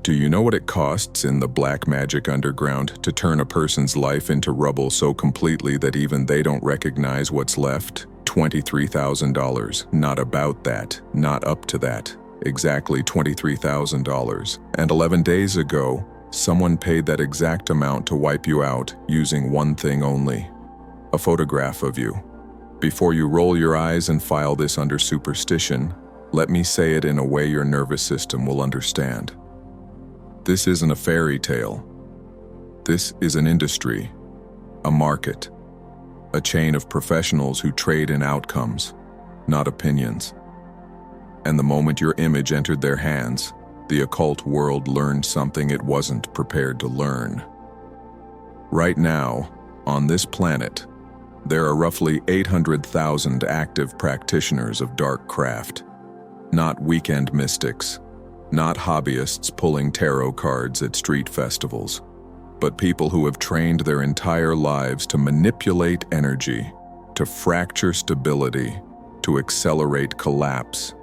Do you know what it costs in the black magic underground to turn a person's life into rubble so completely that even they don't recognize what's left? $23,000. Not about that. Not up to that. Exactly $23,000. And 11 days ago, someone paid that exact amount to wipe you out using one thing only: a photograph of you. Before you roll your eyes and file this under superstition, let me say it in a way your nervous system will understand. This isn't a fairy tale. This is an industry, a market, a chain of professionals who trade in outcomes, not opinions. And the moment your image entered their hands, the occult world learned something it wasn't prepared to learn. Right now, on this planet, there are roughly 800,000 active practitioners of dark craft. Not weekend mystics, not hobbyists pulling tarot cards at street festivals, but people who have trained their entire lives to manipulate energy, to fracture stability, to accelerate collapse.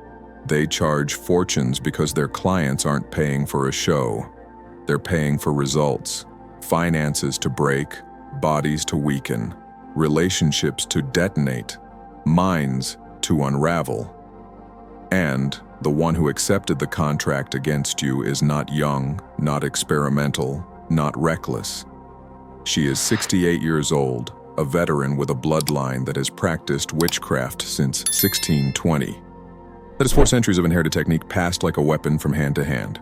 They charge fortunes because their clients aren't paying for a show. They're paying for results, finances to break, bodies to weaken, relationships to detonate, minds to unravel. And the one who accepted the contract against you is not young, not experimental, not reckless. She is 68 years old, a veteran with a bloodline that has practiced witchcraft since 1620. That is 4 centuries of inherited technique passed like a weapon from hand to hand.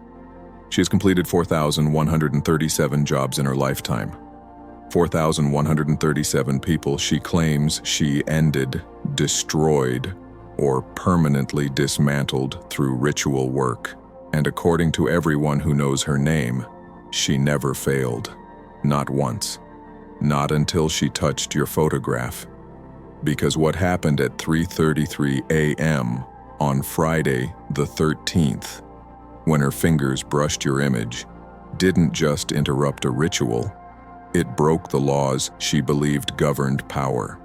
She has completed 4,137 jobs in her lifetime. 4,137 people she claims she ended, destroyed, or permanently dismantled through ritual work. And according to everyone who knows her name, she never failed. Not once. Not until she touched your photograph. Because what happened at 3:33 a.m. on Friday the 13th, when her fingers brushed your image, didn't just interrupt a ritual. It broke the laws she believed governed power.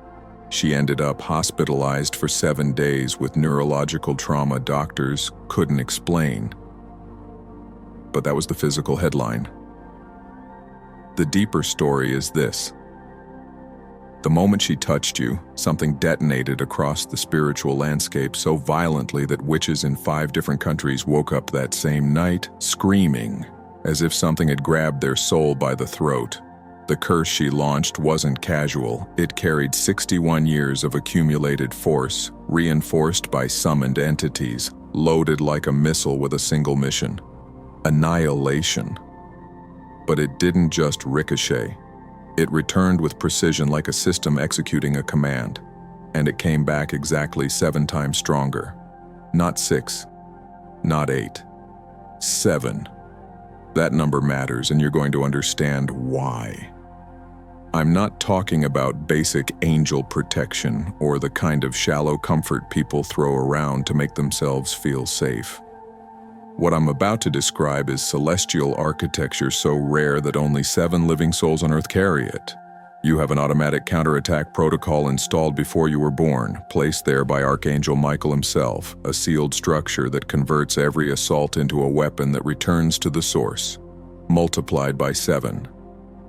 She ended up hospitalized for 7 days with neurological trauma doctors couldn't explain. But that was the physical headline. The deeper story is this. The moment she touched you, something detonated across the spiritual landscape so violently that witches in 5 different countries woke up that same night, screaming, as if something had grabbed their soul by the throat. The curse she launched wasn't casual. It carried 61 years of accumulated force, reinforced by summoned entities, loaded like a missile with a single mission: annihilation. But it didn't just ricochet. It returned with precision like a system executing a command. And it came back exactly 7 times stronger. Not 6, not 8, 7. That number matters, and you're going to understand why. I'm not talking about basic angel protection or the kind of shallow comfort people throw around to make themselves feel safe. What I'm about to describe is celestial architecture so rare that only 7 living souls on Earth carry it. You have an automatic counterattack protocol installed before you were born, placed there by Archangel Michael himself, a sealed structure that converts every assault into a weapon that returns to the source, multiplied by 7.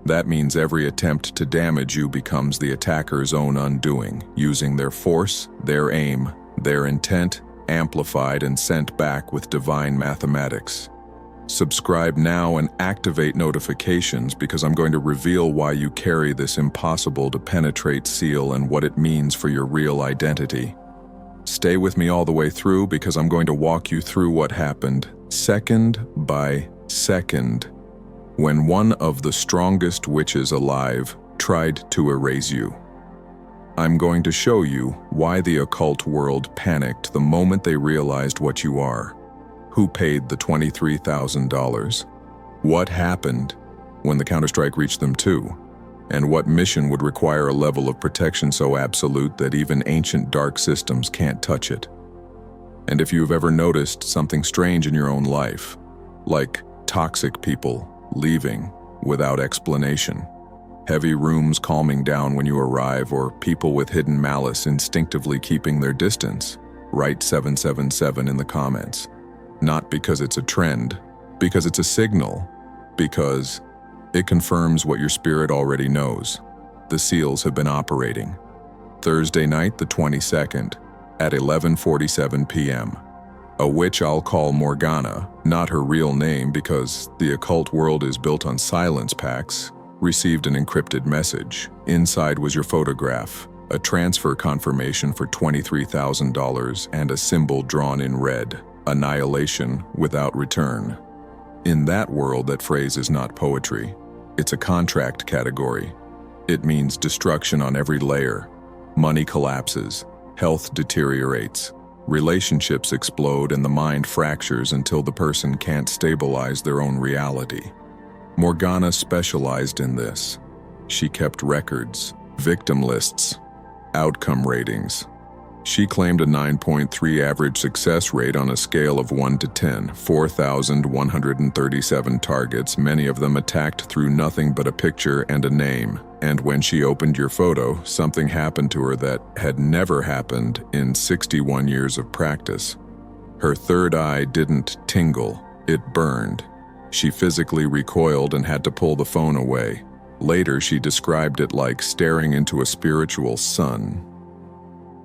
That means every attempt to damage you becomes the attacker's own undoing, using their force, their aim, their intent, amplified and sent back with divine mathematics. Subscribe now and activate notifications because I'm going to reveal why you carry this impossible to penetrate seal and what it means for your real identity. Stay with me all the way through because I'm going to walk you through what happened, second by second, when one of the strongest witches alive tried to erase you. I'm going to show you why the occult world panicked the moment they realized what you are. Who paid the $23,000? What happened when the counterstrike reached them too? And what mission would require a level of protection so absolute that even ancient dark systems can't touch it? And if you've ever noticed something strange in your own life, like toxic people leaving without explanation, heavy rooms calming down when you arrive, or people with hidden malice instinctively keeping their distance, write 777 in the comments. Not because it's a trend, Because it's a signal. Because it confirms what your spirit already knows. The seals have been operating. Thursday night, the 22nd, at 11:47 p.m. A witch I'll call Morgana, not her real name because the occult world is built on silence pacts, received an encrypted message. Inside was your photograph, a transfer confirmation for $23,000 and a symbol drawn in red, annihilation without return. In that world, that phrase is not poetry. It's a contract category. It means destruction on every layer. Money collapses, health deteriorates, relationships explode, and the mind fractures until the person can't stabilize their own reality. Morgana specialized in this. She kept records, victim lists, outcome ratings. She claimed a 9.3 average success rate on a scale of 1 to 10, 4,137 targets, many of them attacked through nothing but a picture and a name. And when she opened your photo, something happened to her that had never happened in 61 years of practice. Her third eye didn't tingle, it burned. She physically recoiled and had to pull the phone away. Later, she described it like staring into a spiritual sun.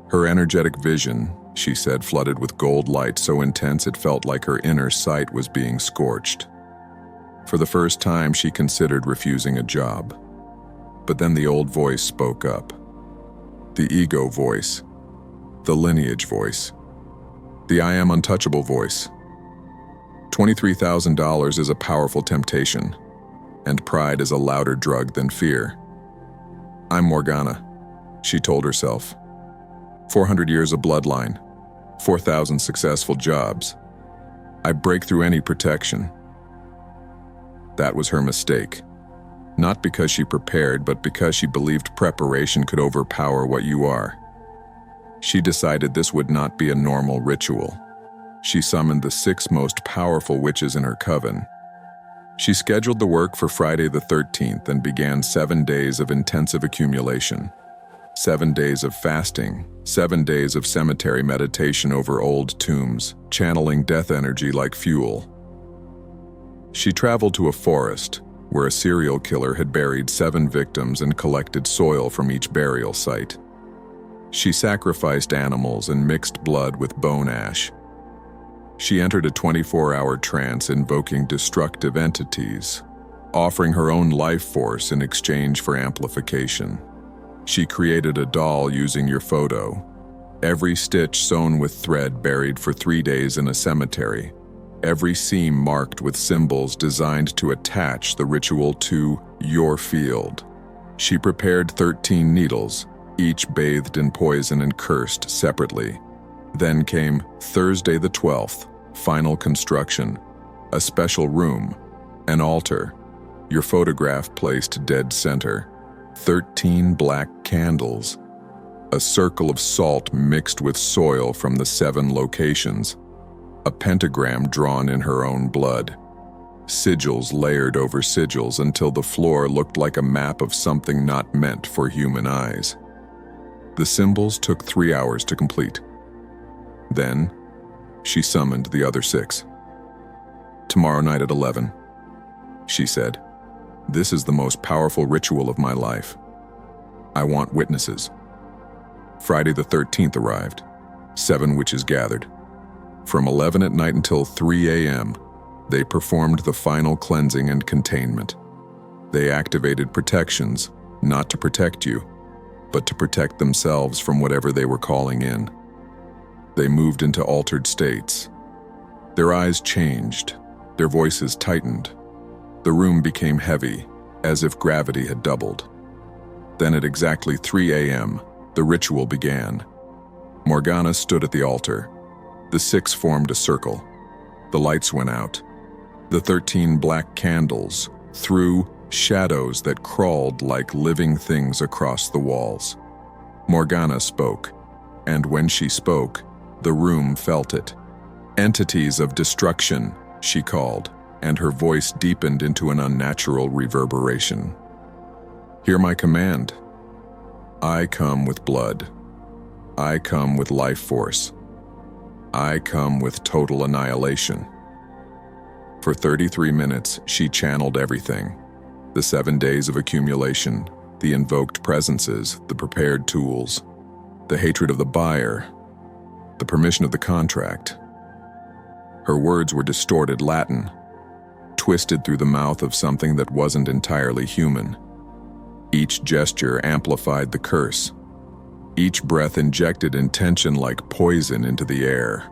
Her energetic vision, she said, flooded with gold light so intense it felt like her inner sight was being scorched. For the first time, she considered refusing a job. But then the old voice spoke up. The ego voice. The lineage voice. The I am untouchable voice. $23,000 is a powerful temptation, and pride is a louder drug than fear. I'm Morgana, she told herself. 400 years of bloodline, 4,000 successful jobs. I break through any protection. That was her mistake. Not because she prepared, but because she believed preparation could overpower what you are. She decided this would not be a normal ritual. She summoned the 6 most powerful witches in her coven. She scheduled the work for Friday the 13th and began 7 days of intensive accumulation. 7 days of fasting, 7 days of cemetery meditation over old tombs, channeling death energy like fuel. She traveled to a forest where a serial killer had buried 7 victims and collected soil from each burial site. She sacrificed animals and mixed blood with bone ash. She entered a 24-hour trance invoking destructive entities, offering her own life force in exchange for amplification. She created a doll using your photo, every stitch sewn with thread buried for 3 days in a cemetery, every seam marked with symbols designed to attach the ritual to your field. She prepared 13 needles, each bathed in poison and cursed separately. Then came Thursday the 12th, final construction, a special room, an altar, your photograph placed dead center, 13 black candles, a circle of salt mixed with soil from the 7 locations, a pentagram drawn in her own blood, sigils layered over sigils until the floor looked like a map of something not meant for human eyes. The symbols took 3 hours to complete. Then, she summoned the other 6. Tomorrow night at 11, she said. This is the most powerful ritual of my life. I want witnesses. Friday the 13th arrived. 7 witches gathered. From 11 at night until 3 a.m., they performed the final cleansing and containment. They activated protections, not to protect you, but to protect themselves from whatever they were calling in. They moved into altered states. Their eyes changed, their voices tightened. The room became heavy, as if gravity had doubled. Then at exactly 3 a.m., the ritual began. Morgana stood at the altar. The 6 formed a circle. The lights went out. The 13 black candles threw shadows that crawled like living things across the walls. Morgana spoke, and when she spoke, the room felt it. Entities of destruction, she called, and her voice deepened into an unnatural reverberation. Hear my command. I come with blood. I come with life force. I come with total annihilation. For 33 minutes, she channeled everything. The 7 days of accumulation, the invoked presences, the prepared tools, the hatred of the buyer, the permission of the contract. Her words were distorted Latin, twisted through the mouth of something that wasn't entirely human. Each gesture amplified the curse. Each breath injected intention like poison into the air.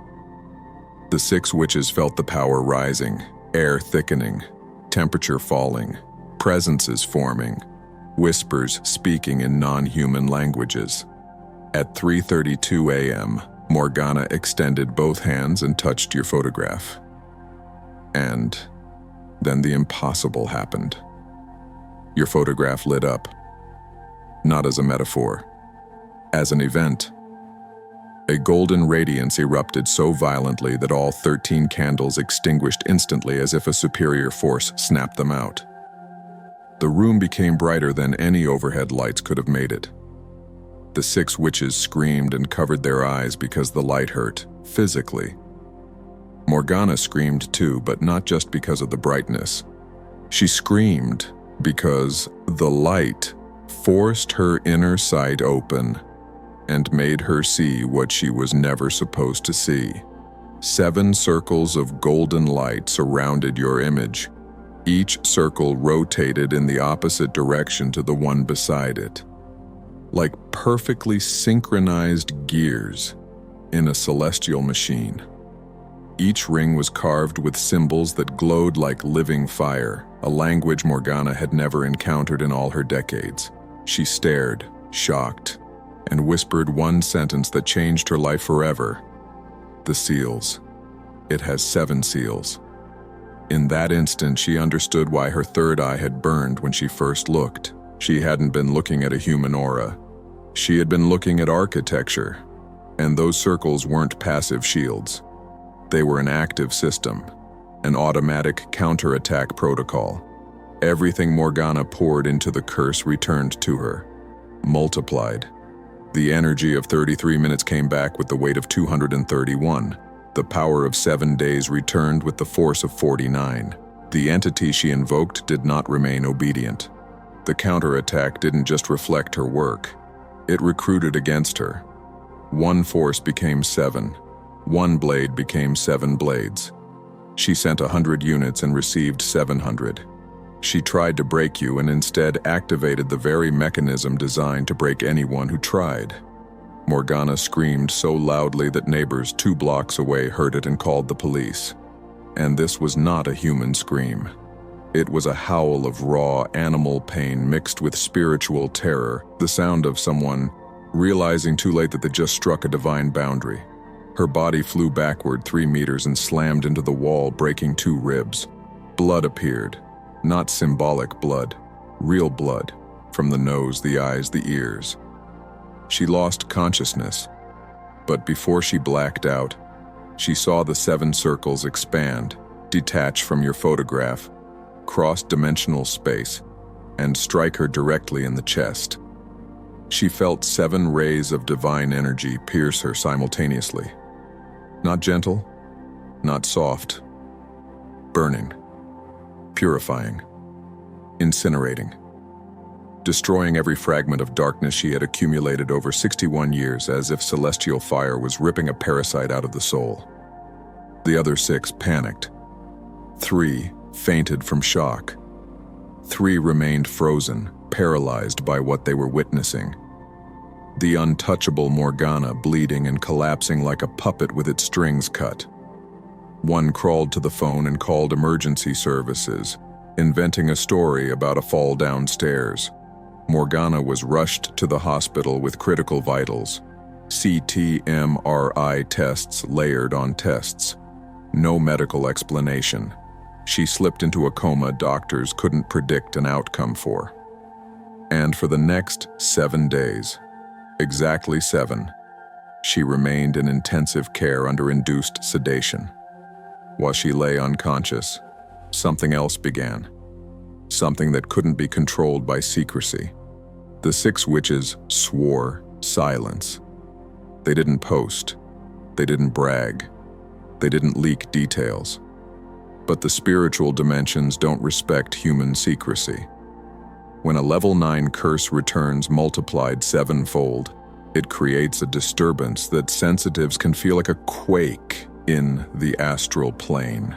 The 6 witches felt the power rising, air thickening, temperature falling, presences forming, whispers speaking in non-human languages. At 3:32 a.m., Morgana extended both hands and touched your photograph. And then the impossible happened. Your photograph lit up, not as a metaphor, as an event. A golden radiance erupted so violently that all 13 candles extinguished instantly as if a superior force snapped them out. The room became brighter than any overhead lights could have made it. The 6 witches screamed and covered their eyes because the light hurt, physically. Morgana screamed too, but not just because of the brightness. She screamed because the light forced her inner sight open and made her see what she was never supposed to see. 7 circles of golden light surrounded your image. Each circle rotated in the opposite direction to the one beside it, like perfectly synchronized gears in a celestial machine. Each ring was carved with symbols that glowed like living fire, a language Morgana had never encountered in all her decades. She stared, shocked, and whispered one sentence that changed her life forever. The seals. It has 7 seals. In that instant, she understood why her third eye had burned when she first looked. She hadn't been looking at a human aura. She had been looking at architecture, and those circles weren't passive shields. They were an active system, an automatic counterattack protocol. Everything Morgana poured into the curse returned to her, multiplied. The energy of 33 minutes came back with the weight of 231. The power of 7 days returned with the force of 49. The entity she invoked did not remain obedient. The counterattack didn't just reflect her work. It recruited against her. One force became 7. One blade became 7 blades. She sent 100 units and received 700. She tried to break you and instead activated the very mechanism designed to break anyone who tried. Morgana screamed so loudly that neighbors 2 blocks away heard it and called the police. And this was not a human scream. It was a howl of raw animal pain mixed with spiritual terror, the sound of someone realizing too late that they just struck a divine boundary. Her body flew backward 3 meters and slammed into the wall, breaking 2 ribs. Blood appeared. Not symbolic blood, real blood, from the nose, the eyes, the ears. She lost consciousness, but before she blacked out, she saw the 7 circles expand, detach from your photograph, cross dimensional space, and strike her directly in the chest. She felt 7 rays of divine energy pierce her simultaneously. Not gentle, not soft, burning, purifying, incinerating, destroying every fragment of darkness she had accumulated over 61 years as if celestial fire was ripping a parasite out of the soul. The other 6 panicked. 3 fainted from shock. 3 remained frozen, paralyzed by what they were witnessing. The untouchable Morgana bleeding and collapsing like a puppet with its strings cut. 1 crawled to the phone and called emergency services, inventing a story about a fall downstairs. Morgana was rushed to the hospital with critical vitals. CT, MRI tests layered on tests. No medical explanation. She slipped into a coma doctors couldn't predict an outcome for. And for the next 7 days, exactly 7, she remained in intensive care under induced sedation. While she lay unconscious, something else began. Something that couldn't be controlled by secrecy. The 6 witches swore silence. They didn't post. They didn't brag. They didn't leak details. But the spiritual dimensions don't respect human secrecy. When a level 9 curse returns multiplied sevenfold, it creates a disturbance that sensitives can feel like a quake in the astral plane.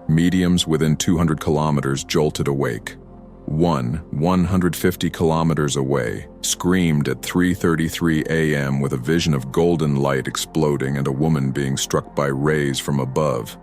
Mediums within 200 kilometers jolted awake. One, 150 kilometers away, screamed at 3:33 a.m. with a vision of golden light exploding and a woman being struck by rays from above.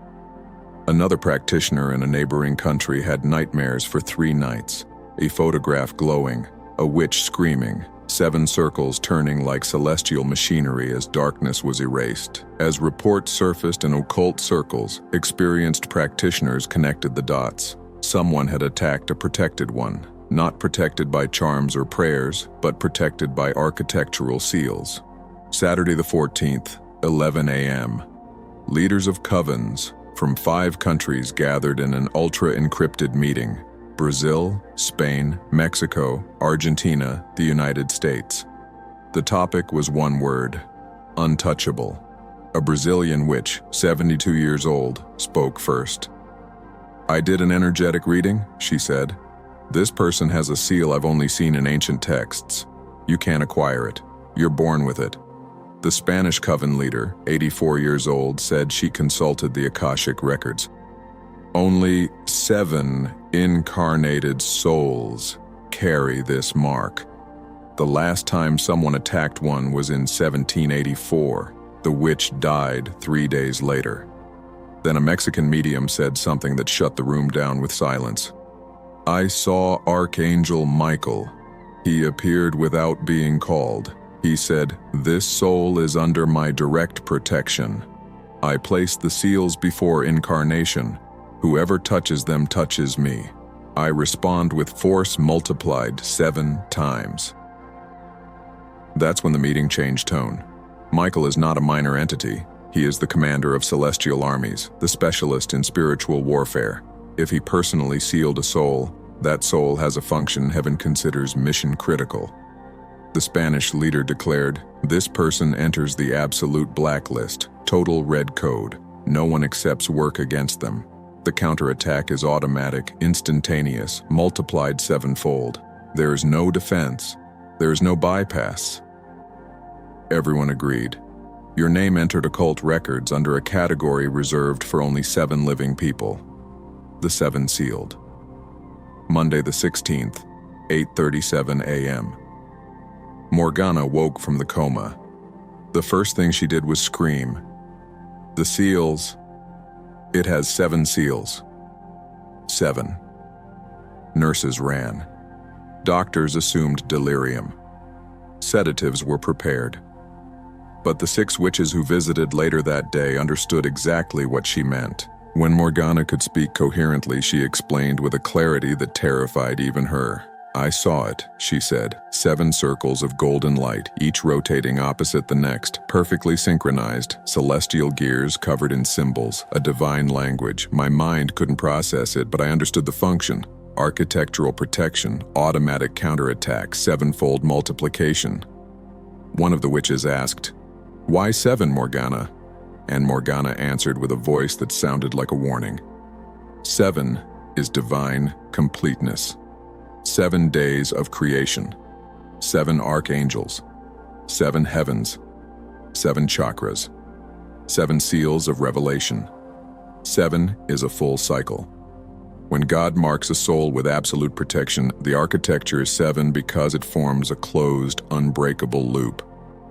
Another practitioner in a neighboring country had nightmares for 3 nights, a photograph glowing, a witch screaming, 7 circles turning like celestial machinery as darkness was erased. As reports surfaced in occult circles, experienced practitioners connected the dots. Someone had attacked a protected one, not protected by charms or prayers, but protected by architectural seals. Saturday the 14th, 11 a.m. Leaders of covens from 5 countries gathered in an ultra-encrypted meeting: Brazil, Spain, Mexico, Argentina, the United States. The topic was one word: untouchable. A Brazilian witch, 72 years old, spoke first. "I did an energetic reading," she said. "This person has a seal I've only seen in ancient texts. You can't acquire it. You're born with it." The Spanish coven leader, 84 years old, said she consulted the Akashic records. "Only 7 incarnated souls carry this mark. The last time someone attacked one was in 1784. The witch died 3 days later." Then a Mexican medium said something that shut the room down with silence. "I saw Archangel Michael. He appeared without being called. He said, 'This soul is under my direct protection. I place the seals before incarnation. Whoever touches them touches me. I respond with force multiplied 7 times.'" That's when the meeting changed tone. Michael is not a minor entity. He is the commander of celestial armies, the specialist in spiritual warfare. If he personally sealed a soul, that soul has a function heaven considers mission critical. The Spanish leader declared, "This person enters the absolute blacklist, total red code. No one accepts work against them. The counterattack is automatic, instantaneous, multiplied 7-fold. There is no defense. There is no bypass." Everyone agreed. Your name entered occult records under a category reserved for only 7 living people. The 7 sealed. Monday the 16th, 8:37 a.m. Morgana woke from the coma. The first thing she did was scream. "The seals. It has 7 seals. 7. Nurses ran. Doctors assumed delirium. Sedatives were prepared. But the 6 witches who visited later that day understood exactly what she meant. When Morgana could speak coherently, she explained with a clarity that terrified even her. "I saw it," she said. 7 circles of golden light, each rotating opposite the next, perfectly synchronized, celestial gears covered in symbols, a divine language. My mind couldn't process it, but I understood the function. Architectural protection, automatic counterattack, 7-fold multiplication. One of the witches asked, "Why 7, Morgana?" And Morgana answered with a voice that sounded like a warning. 7 is divine completeness. 7 days of creation. 7 archangels. 7 heavens. 7 chakras. 7 seals of revelation. 7 is a full cycle. When God marks a soul with absolute protection, the architecture is 7 because it forms a closed, unbreakable loop.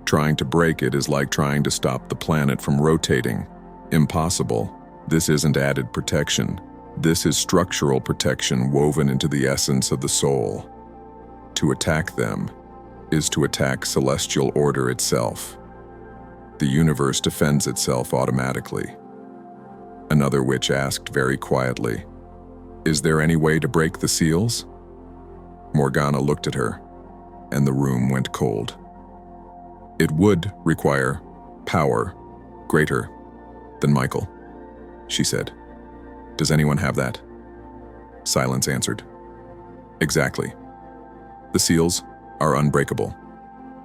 Trying to break it is like trying to stop the planet from rotating. Impossible. This isn't added protection. This is structural protection woven into the essence of the soul. To attack them is to attack celestial order itself. The universe defends itself automatically. Another witch asked very quietly, "Is there any way to break the seals?" Morgana looked at her, and the room went cold. "It would require power greater than Michael," she said. "Does anyone have that?" Silence answered. "Exactly. The seals are unbreakable.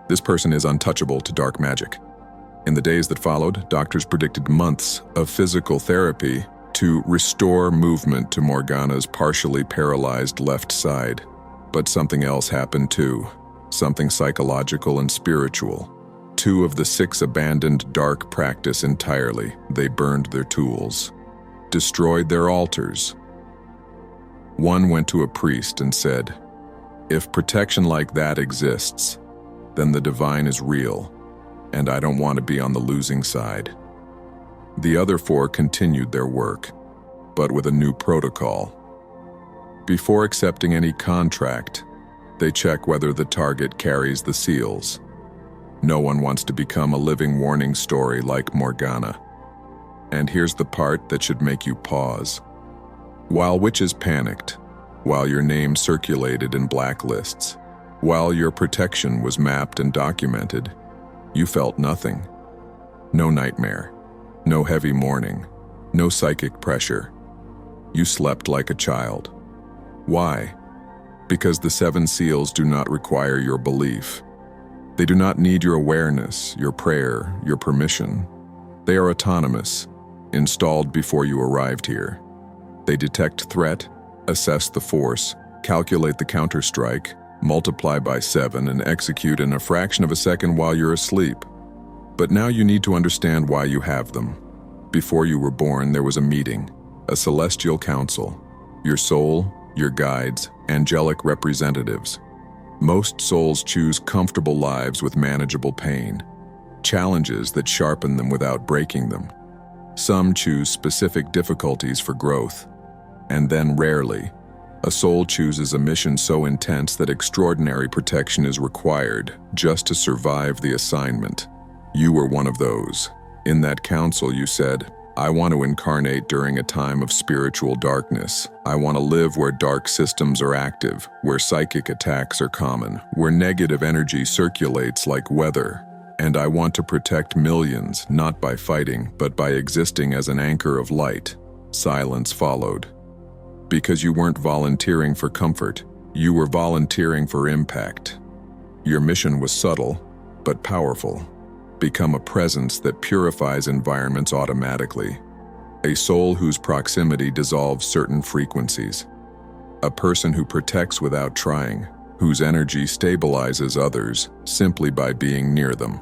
This person is untouchable to dark magic." In the days that followed, doctors predicted months of physical therapy to restore movement to Morgana's partially paralyzed left side. But something else happened too, something psychological and spiritual. 2 of the 6 abandoned dark practice entirely. They burned their tools, destroyed their altars. One went to a priest and said, "If protection like that exists, then the divine is real, and I don't want to be on the losing side." The other 4 continued their work, but with a new protocol. Before accepting any contract, they check whether the target carries the seals. No one wants to become a living warning story like Morgana. And here's the part that should make you pause. While witches panicked, while your name circulated in blacklists, while your protection was mapped and documented, you felt nothing. No nightmare, no heavy mourning, no psychic pressure. You slept like a child. Why? Because the 7 seals do not require your belief. They do not need your awareness, your prayer, your permission. They are autonomous, installed before you arrived here. They detect threat, assess the force, calculate the counterstrike, multiply by 7, and execute in a fraction of a second while you're asleep. But now you need to understand why you have them. Before you were born, there was a meeting, a celestial council. Your soul, your guides, angelic representatives. Most souls choose comfortable lives with manageable pain, challenges that sharpen them without breaking them. Some choose specific difficulties for growth, and then rarely, a soul chooses a mission so intense that extraordinary protection is required just to survive the assignment. You were one of those. In that council, you said, "I want to incarnate during a time of spiritual darkness. I want to live where dark systems are active, where psychic attacks are common, where negative energy circulates like weather. And I want to protect millions, not by fighting, but by existing as an anchor of light." Silence followed. Because you weren't volunteering for comfort, you were volunteering for impact. Your mission was subtle, but powerful. Become a presence that purifies environments automatically. A soul whose proximity dissolves certain frequencies. A person who protects without trying, whose energy stabilizes others simply by being near them.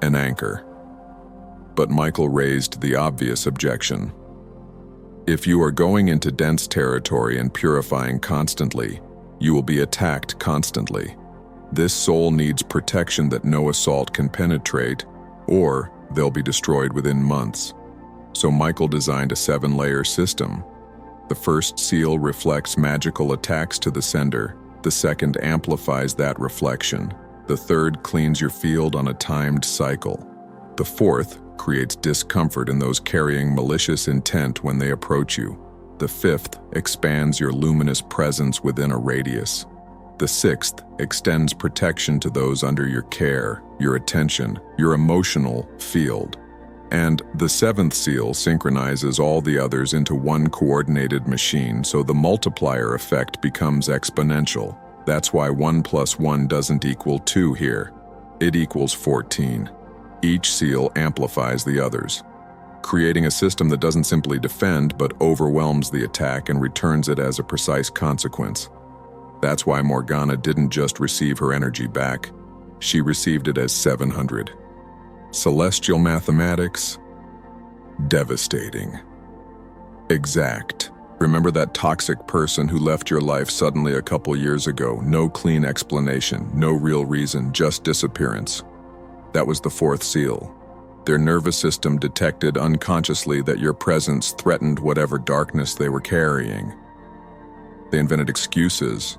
An anchor. But Michael raised the obvious objection. If you are going into dense territory and purifying constantly, you will be attacked constantly. This soul needs protection that no assault can penetrate, or they'll be destroyed within months. So Michael designed a 7-layer system. The first seal reflects magical attacks to the sender. The second amplifies that reflection. The third cleans your field on a timed cycle. The fourth creates discomfort in those carrying malicious intent when they approach you. The fifth expands your luminous presence within a radius. The sixth extends protection to those under your care, your attention, your emotional field. And the 7th seal synchronizes all the others into one coordinated machine, so the multiplier effect becomes exponential. That's why 1 + 1 doesn't equal 2 here. It equals 14. Each seal amplifies the others, creating a system that doesn't simply defend but overwhelms the attack and returns it as a precise consequence. That's why Morgana didn't just receive her energy back, she received it as 700. Celestial mathematics? Devastating. Exact. Remember that toxic person who left your life suddenly a couple years ago? No clean explanation, no real reason, just disappearance. That was the 4th seal. Their nervous system detected unconsciously that your presence threatened whatever darkness they were carrying. They invented excuses.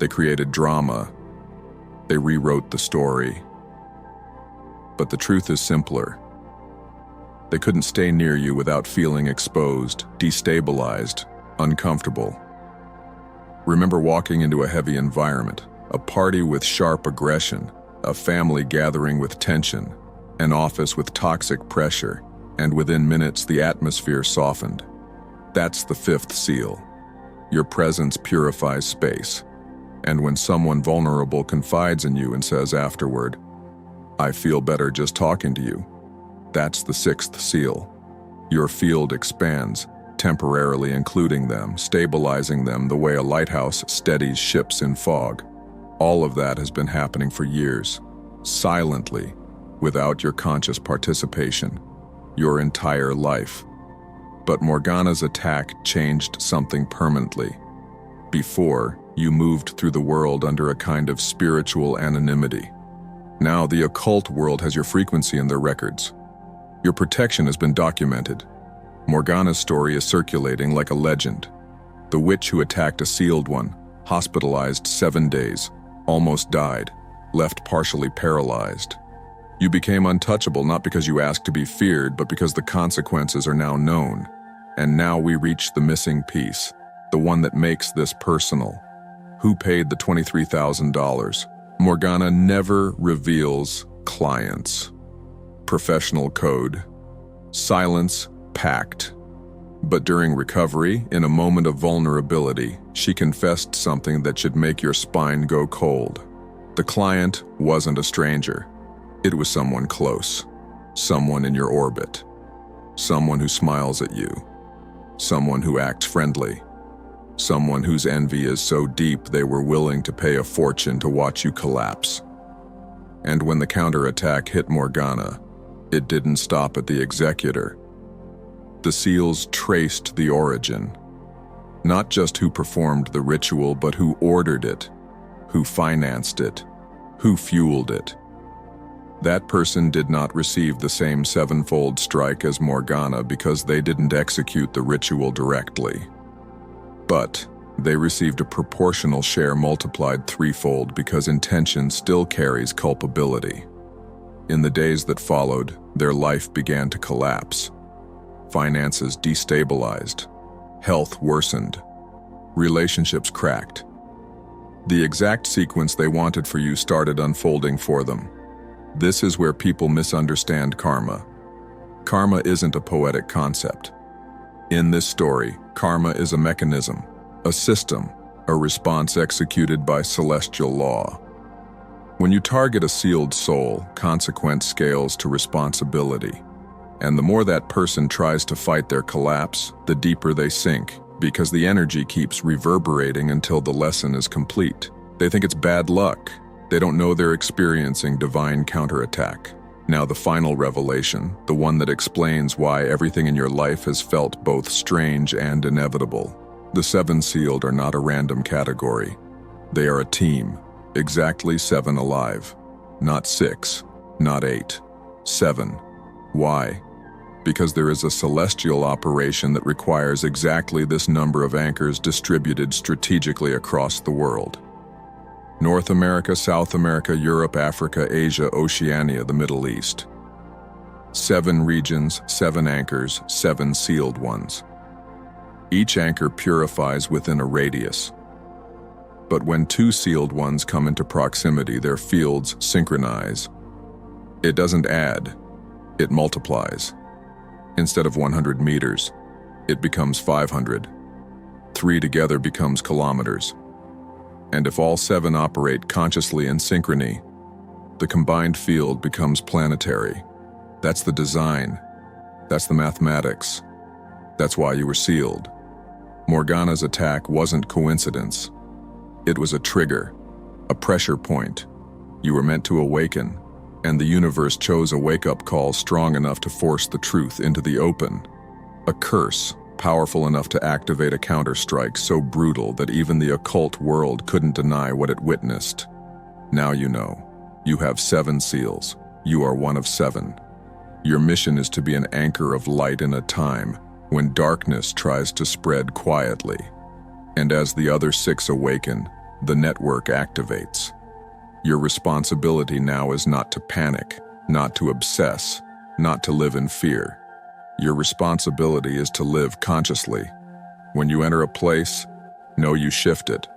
They created drama. They rewrote the story. But the truth is simpler. They couldn't stay near you without feeling exposed, destabilized, uncomfortable. Remember walking into a heavy environment, a party with sharp aggression, a family gathering with tension, an office with toxic pressure, and within minutes the atmosphere softened. That's the 5th seal. Your presence purifies space. And when someone vulnerable confides in you and says afterward, "I feel better just talking to you," that's the 6th seal. Your field expands, temporarily including them, stabilizing them the way a lighthouse steadies ships in fog. All of that has been happening for years, silently, without your conscious participation, your entire life. But Morgana's attack changed something permanently. Before, you moved through the world under a kind of spiritual anonymity. Now the occult world has your frequency in their records. Your protection has been documented. Morgana's story is circulating like a legend. The witch who attacked a sealed one, hospitalized 7 days, almost died, left partially paralyzed. You became untouchable not because you asked to be feared, but because the consequences are now known. And now we reach the missing piece, the one that makes this personal. Who paid the $23,000? Morgana never reveals clients. Professional code. Silence pact. But during recovery, in a moment of vulnerability, she confessed something that should make your spine go cold. The client wasn't a stranger. It was someone close. Someone in your orbit. Someone who smiles at you. Someone who acts friendly. Someone whose envy is so deep they were willing to pay a fortune to watch you collapse. And when the counterattack hit Morgana, it didn't stop at the executor. The seals traced the origin. Not just who performed the ritual, but who ordered it, who financed it, who fueled it. That person did not receive the same sevenfold strike as Morgana because they didn't execute the ritual directly. But they received a proportional share multiplied threefold because intention still carries culpability. In the days that followed, their life began to collapse. Finances destabilized. Health worsened. Relationships cracked. The exact sequence they wanted for you started unfolding for them. This is where people misunderstand karma. Karma isn't a poetic concept. In this story, karma is a mechanism, a system, a response executed by celestial law. When you target a sealed soul, consequence scales to responsibility. And the more that person tries to fight their collapse, the deeper they sink, because the energy keeps reverberating until the lesson is complete. They think it's bad luck. They don't know they're experiencing divine counterattack. Now the final revelation, the one that explains why everything in your life has felt both strange and inevitable. The seven sealed are not a random category. They are a team, exactly 7 alive. Not 6, not 8, 7. Why? Because there is a celestial operation that requires exactly this number of anchors distributed strategically across the world. North America, South America, Europe, Africa, Asia, Oceania, the Middle East. 7 regions, 7 anchors, 7 sealed ones. Each anchor purifies within a radius. But when 2 sealed ones come into proximity, their fields synchronize. It doesn't add, it multiplies. Instead of 100 meters, it becomes 500. 3 together becomes kilometers. And if all 7 operate consciously in synchrony, the combined field becomes planetary. That's the design. That's the mathematics. That's why you were sealed. Morgana's attack wasn't coincidence. It was a trigger, a pressure point. You were meant to awaken, and the universe chose a wake-up call strong enough to force the truth into the open. A curse, powerful enough to activate a counterstrike so brutal that even the occult world couldn't deny what it witnessed. Now you know. You have 7 seals. You are one of 7. Your mission is to be an anchor of light in a time when darkness tries to spread quietly. And as the other 6 awaken, the network activates. Your responsibility now is not to panic, not to obsess, not to live in fear. Your responsibility is to live consciously. When you enter a place, know you shifted.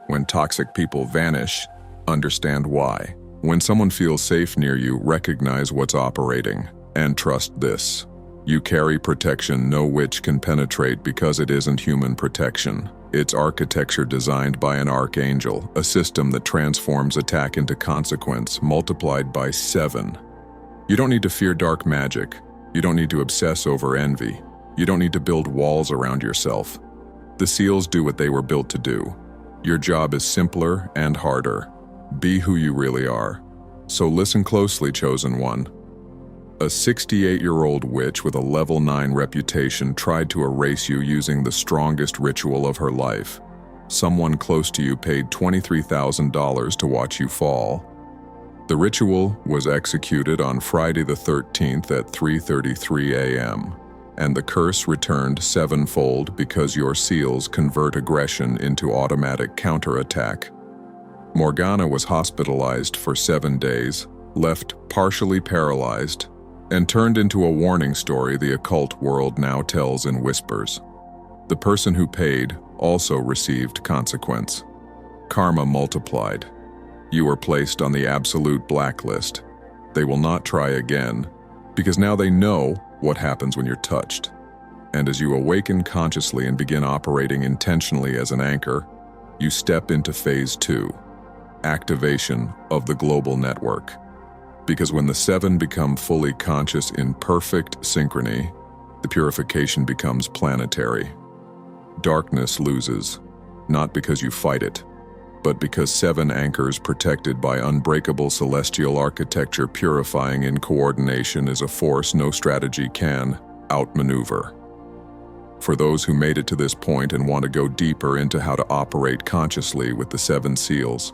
When toxic people vanish, understand why. When someone feels safe near you, recognize what's operating, and trust this. You carry protection no witch can penetrate because it isn't human protection. It's architecture designed by an archangel, a system that transforms attack into consequence multiplied by 7. You don't need to fear dark magic. You don't need to obsess over envy. You don't need to build walls around yourself. The seals do what they were built to do. Your job is simpler and harder. Be who you really are. So listen closely, chosen one. A 68-year-old witch with a level 9 reputation tried to erase you using the strongest ritual of her life. Someone close to you paid $23,000 to watch you fall. The ritual was executed on Friday the 13th at 3:33 a.m., and the curse returned sevenfold because your seals convert aggression into automatic counterattack. Morgana was hospitalized for 7 days, left partially paralyzed, and turned into a warning story the occult world now tells in whispers. The person who paid also received consequence. Karma multiplied. You were placed on the absolute blacklist. They will not try again, because now they know what happens when you're touched. And as you awaken consciously and begin operating intentionally as an anchor, you step into phase 2, activation of the global network. Because when the 7 become fully conscious in perfect synchrony, the purification becomes planetary. Darkness loses, not because you fight it, but because 7 anchors protected by unbreakable celestial architecture purifying in coordination is a force no strategy can outmaneuver. For those who made it to this point and want to go deeper into how to operate consciously with the 7 seals,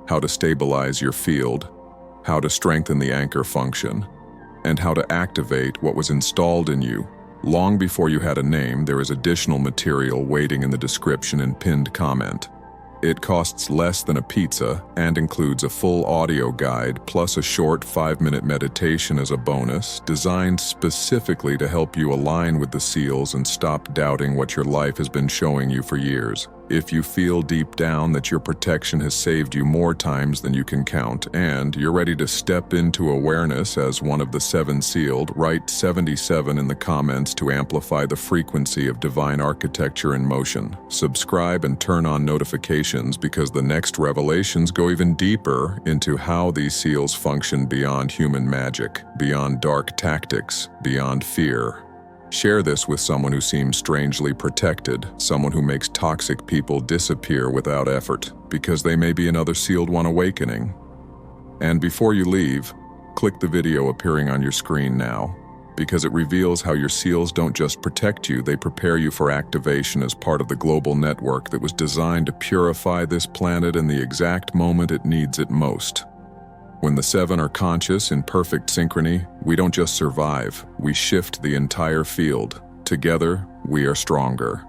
how to stabilize your field, how to strengthen the anchor function, and how to activate what was installed in you long before you had a name, there is additional material waiting in the description and pinned comment. It costs less than a pizza and includes a full audio guide plus a short 5-minute meditation as a bonus, designed specifically to help you align with the seals and stop doubting what your life has been showing you for years. If you feel deep down that your protection has saved you more times than you can count, and you're ready to step into awareness as one of the 7 sealed, write 77 in the comments to amplify the frequency of divine architecture in motion. Subscribe and turn on notifications because the next revelations go even deeper into how these seals function beyond human magic, beyond dark tactics, beyond fear. Share this with someone who seems strangely protected, someone who makes toxic people disappear without effort, because they may be another sealed one awakening. And before you leave, click the video appearing on your screen now, because it reveals how your seals don't just protect you, they prepare you for activation as part of the global network that was designed to purify this planet in the exact moment it needs it most. When the 7 are conscious in perfect synchrony, we don't just survive, we shift the entire field. Together, we are stronger.